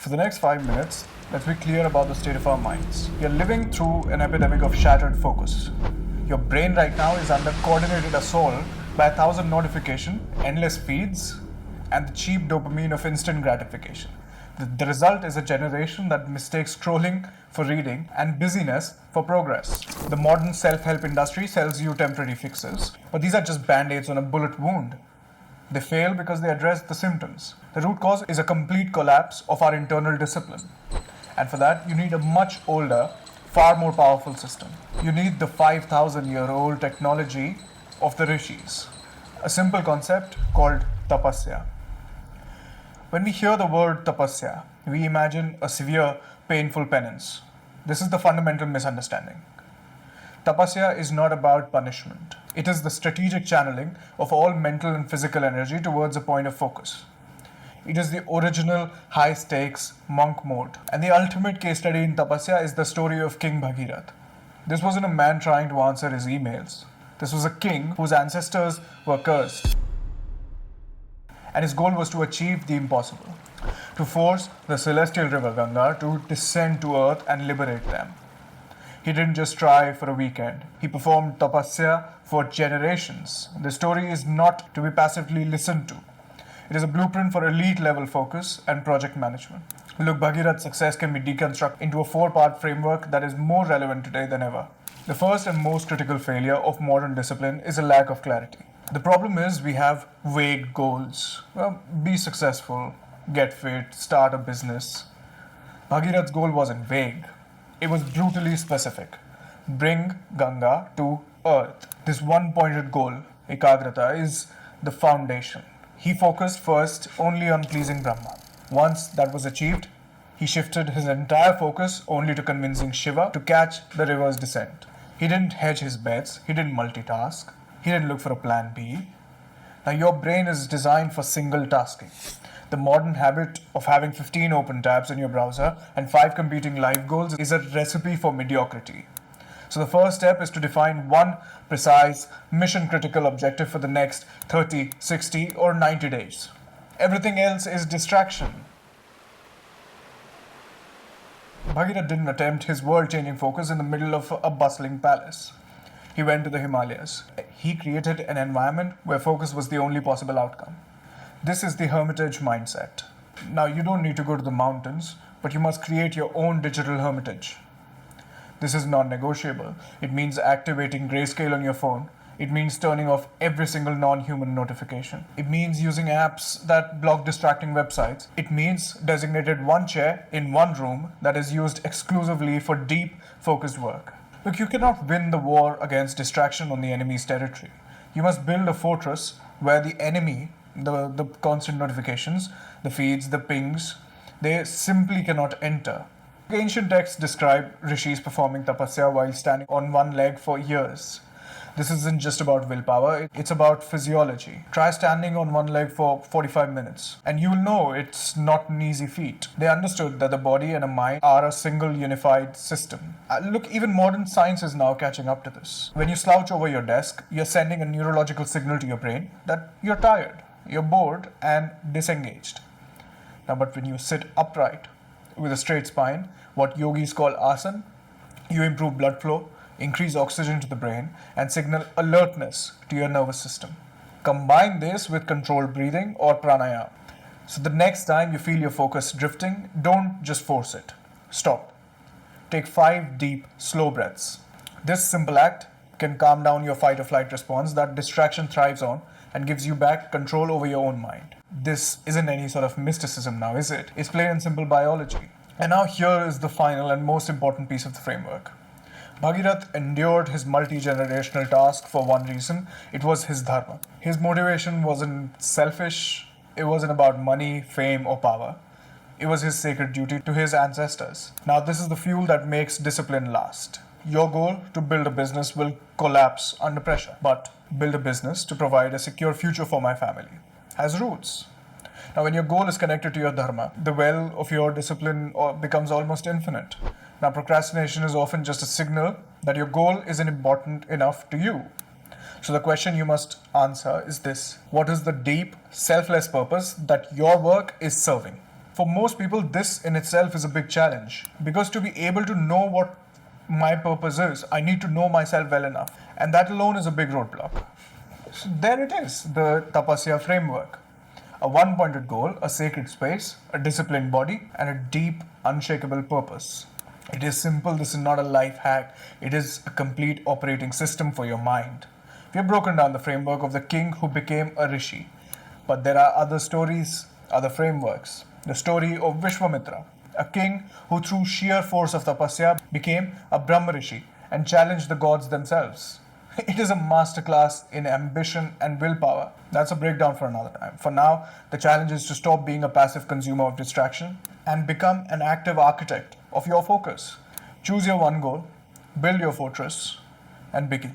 For the next 5 minutes, let's be clear about the state of our minds. You're living through an epidemic of shattered focus. Your brain right now is under coordinated assault by 1,000 notifications, endless feeds, and the cheap dopamine of instant gratification. The result is a generation that mistakes scrolling for reading and busyness for progress. The modern self-help industry sells you temporary fixes, but these are just band-aids on a bullet wound. They fail because they address the symptoms. The root cause is a complete collapse of our internal discipline. And for that, you need a much older, far more powerful system. You need the 5,000-year-old technology of the rishis, a simple concept called Tapasya. When we hear the word Tapasya, we imagine a severe, painful penance. This is the fundamental misunderstanding. Tapasya is not about punishment. It is the strategic channeling of all mental and physical energy towards a point of focus. It is the original high-stakes monk mode. And the ultimate case study in Tapasya is the story of King Bhagiratha. This wasn't a man trying to answer his emails. This was a king whose ancestors were cursed. And his goal was to achieve the impossible, to force the celestial river Ganga to descend to earth and liberate them. He didn't just try for a weekend. He performed tapasya for generations. The story is not to be passively listened to. It is a blueprint for elite level focus and project management. Look, Bhagiratha's success can be deconstructed into a 4-part framework that is more relevant today than ever. The first and most critical failure of modern discipline is a lack of clarity. The problem is we have vague goals. Well, be successful, get fit, start a business. Bhagiratha's goal wasn't vague. It was brutally specific. Bring Ganga to earth. This one-pointed goal, Ekagrata, is the foundation. He focused first only on pleasing Brahma. Once that was achieved, he shifted his entire focus only to convincing Shiva to catch the river's descent. He didn't hedge his bets, he didn't multitask, he didn't look for a plan B. Now your brain is designed for single tasking. The modern habit of having 15 open tabs in your browser and 5 competing life goals is a recipe for mediocrity. So the first step is to define one precise, mission-critical objective for the next 30, 60, or 90 days. Everything else is distraction. Bhagiratha didn't attempt his world-changing focus in the middle of a bustling palace. He went to the Himalayas. He created an environment where focus was the only possible outcome. This is the hermitage mindset. Now, you don't need to go to the mountains, but you must create your own digital hermitage. This is non-negotiable. It means activating grayscale on your phone. It means turning off every single non-human notification. It means using apps that block distracting websites. It means designated one chair in one room that is used exclusively for deep, focused work. Look, you cannot win the war against distraction on the enemy's territory. You must build a fortress where the enemy, the constant notifications, the feeds, the pings, they simply cannot enter. Ancient texts describe rishis performing tapasya while standing on one leg for years. This isn't just about willpower, it's about physiology. Try standing on one leg for 45 minutes, and you'll know it's not an easy feat. They understood that the body and a mind are a single unified system. Look, even modern science is now catching up to this. When you slouch over your desk, you're sending a neurological signal to your brain that you're tired, you're bored, and disengaged. Now, but when you sit upright with a straight spine, what yogis call asana, you improve blood flow, increase oxygen to the brain, and signal alertness to your nervous system. Combine this with controlled breathing or pranayama. So the next time you feel your focus drifting, don't just force it. Stop. Take 5 deep, slow breaths. This simple act can calm down your fight or flight response that distraction thrives on and gives you back control over your own mind. This isn't any sort of mysticism now, is it? It's plain and simple biology. And now here is the final and most important piece of the framework. Bhagiratha endured his multi-generational task for one reason. It was his dharma. His motivation wasn't selfish. It wasn't about money, fame, or power. It was his sacred duty to his ancestors. Now this is the fuel that makes discipline last. Your goal to build a business will collapse under pressure, but build a business to provide a secure future for my family has roots. Now, when your goal is connected to your dharma, the well of your discipline becomes almost infinite. Now, procrastination is often just a signal that your goal isn't important enough to you. So the question you must answer is this: what is the deep, selfless purpose that your work is serving? For most people, this in itself is a big challenge because to be able to know what my purpose is, I need to know myself well enough, and that alone is a big roadblock. So there it is, the Tapasya Framework. A one pointed goal, a sacred space, a disciplined body, and a deep, unshakable purpose. It is simple, this is not a life hack, it is a complete operating system for your mind. We have broken down the framework of the king who became a rishi, but there are other stories, other frameworks. The story of Vishwamitra, a king who through sheer force of tapasya became a Brahma rishi and challenged the gods themselves. It is a masterclass in ambition and willpower. That's a breakdown for another time. For now, the challenge is to stop being a passive consumer of distraction and become an active architect of your focus. Choose your one goal, build your fortress, and begin.